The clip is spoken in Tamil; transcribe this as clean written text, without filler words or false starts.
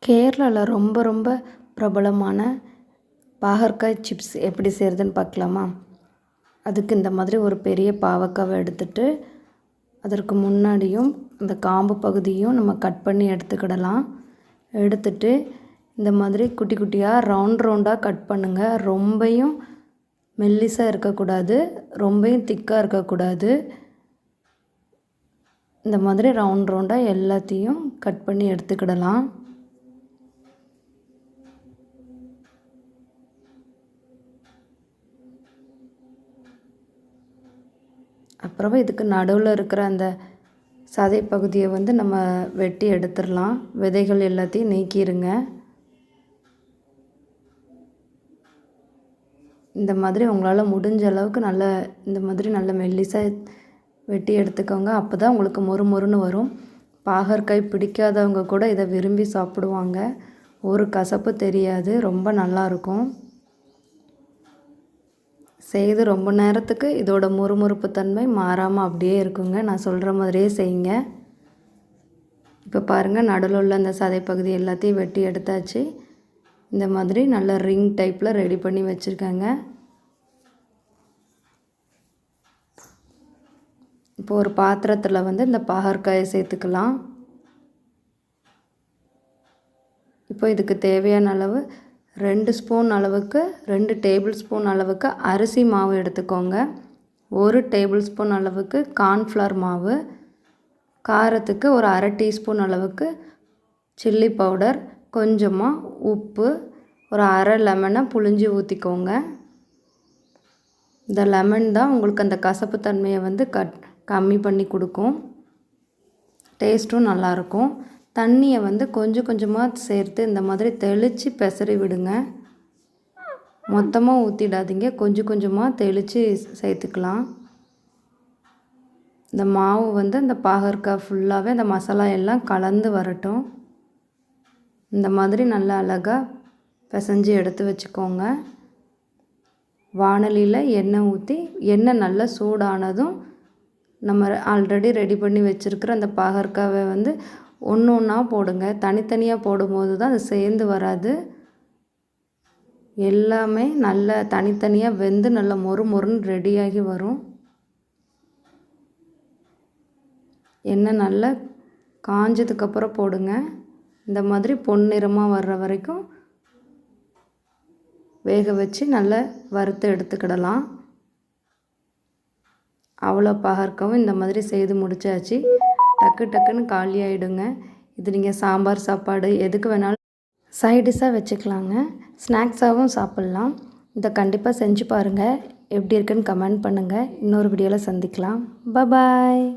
கேரளாவில் ரொம்ப ரொம்ப பிரபலமான பாகற்காய் சிப்ஸ் எப்படி செய்கிறதுன்னு பார்க்கலாமா? அதுக்கு இந்த மாதிரி ஒரு பெரிய பாவக்காவை எடுத்துகிட்டு அதற்கு முன்னாடியும் அந்த காம்பு பகுதியும் நம்ம கட் பண்ணி எடுத்துக்கிடலாம். எடுத்துட்டு இந்த மாதிரி குட்டி குட்டியாக ரவுண்டாக கட் பண்ணுங்கள். ரொம்பையும் மெல்லிசாக இருக்கக்கூடாது, ரொம்பையும் திக்காக இருக்கக்கூடாது. இந்த மாதிரி ரவுண்டாக எல்லாத்தையும் கட் பண்ணி எடுத்துக்கிடலாம். அப்புறம் இதுக்கு நடுவில் இருக்கிற அந்த சதை பகுதியை நம்ம வெட்டி எடுத்துடலாம். விதைகள் எல்லாத்தையும் நீக்கிடுங்க. இந்த மாதிரி உங்களால் முடிஞ்ச அளவுக்கு இந்த மாதிரி நல்ல மெல்லிசாக வெட்டி எடுத்துக்கோங்க. அப்போ தான் உங்களுக்கு மொறுமொறுன்னு வரும். பாகற்காய் பிடிக்காதவங்க கூட இதை விரும்பி சாப்பிடுவாங்க. ஒரு கசப்பு தெரியாது, ரொம்ப நல்லாயிருக்கும். செய்து ரொம்ப நேரத்துக்கு இதோட முறுமுறுப்பு தன்மை மாறாமல் அப்படியே இருக்குங்க. நான் சொல்கிற மாதிரியே செய்யுங்க. இப்போ பாருங்கள், நடுவில் உள்ள அந்த சதைப்பகுதி எல்லாத்தையும் வெட்டி எடுத்தாச்சு. இந்த மாதிரி நல்ல ரிங் டைப்பில் ரெடி பண்ணி வச்சுருக்கேங்க. இப்போ ஒரு பாத்திரத்தில் இந்த பாகற்காயை சேர்த்துக்கலாம். இப்போ இதுக்கு தேவையான அளவு 2 டேபிள் ஸ்பூன் அளவுக்கு அரிசி மாவு எடுத்துக்கோங்க. 1 டேபிள் ஸ்பூன் அளவுக்கு கார்ன்ஃப்ளவர் மாவு, காரத்துக்கு ஒரு அரை டீஸ்பூன் அளவுக்கு சில்லி பவுடர், கொஞ்சமாக உப்பு, ஒரு அரை லெமனை புழிஞ்சு ஊற்றிக்கோங்க. இந்த லெமன் தான் உங்களுக்கு அந்த கசப்பு தன்மையை கம்மி பண்ணி கொடுக்கும். டேஸ்ட்டும் நல்லாயிருக்கும். தண்ணியை கொஞ்சம் கொஞ்சமாக சேர்த்து இந்த மாதிரி தெளித்து பெசரி விடுங்க. மொத்தமாக ஊற்றிடாதீங்க, கொஞ்சம் கொஞ்சமாக தெளித்து சேர்த்துக்கலாம். இந்த மாவு அந்த பாகற்காய் ஃபுல்லாகவே அந்த மசாலா எல்லாம் கலந்து வரட்டும். இந்த மாதிரி நல்லா அழகாக பிசைஞ்சு எடுத்து வச்சுக்கோங்க. வாணலியில் எண்ணெய் ஊற்றி எண்ணெய் நல்லா சூடானதும் நம்ம ஆல்ரெடி ரெடி பண்ணி வச்சுருக்கிற அந்த பாகற்காவை ஒன்று ஒன்றா போடுங்க. தனித்தனியாக போடும்போது தான் அது சேர்ந்து வராது. எல்லாமே நல்லா தனித்தனியாக வெந்து நல்லா மொறுன்னு ரெடியாகி வரும். எண்ணெய் நல்லா காஞ்சதுக்கப்புறம் போடுங்க. இந்த மாதிரி பொன்னிறமாக வர்ற வரைக்கும் வேக வச்சு நல்லா வறுத்து எடுத்துக்கிடலாம். அவ்வளோ பாகற்காவும் இந்த மாதிரி செய்து முடிச்சாச்சு. டக்குன்னு காலி ஆகிடுங்க. இது நீங்கள் சாம்பார், சாப்பாடு எதுக்கு வேணாலும் சைடிஷ்ஷாக வச்சுக்கலாங்க. ஸ்நாக்ஸாகவும் சாப்பிட்லாம். இதை கண்டிப்பாக செஞ்சு பாருங்கள். எப்படி இருக்குன்னு கமெண்ட் பண்ணுங்கள். இன்னொரு வீடியோவில் சந்திக்கலாம். பாய்.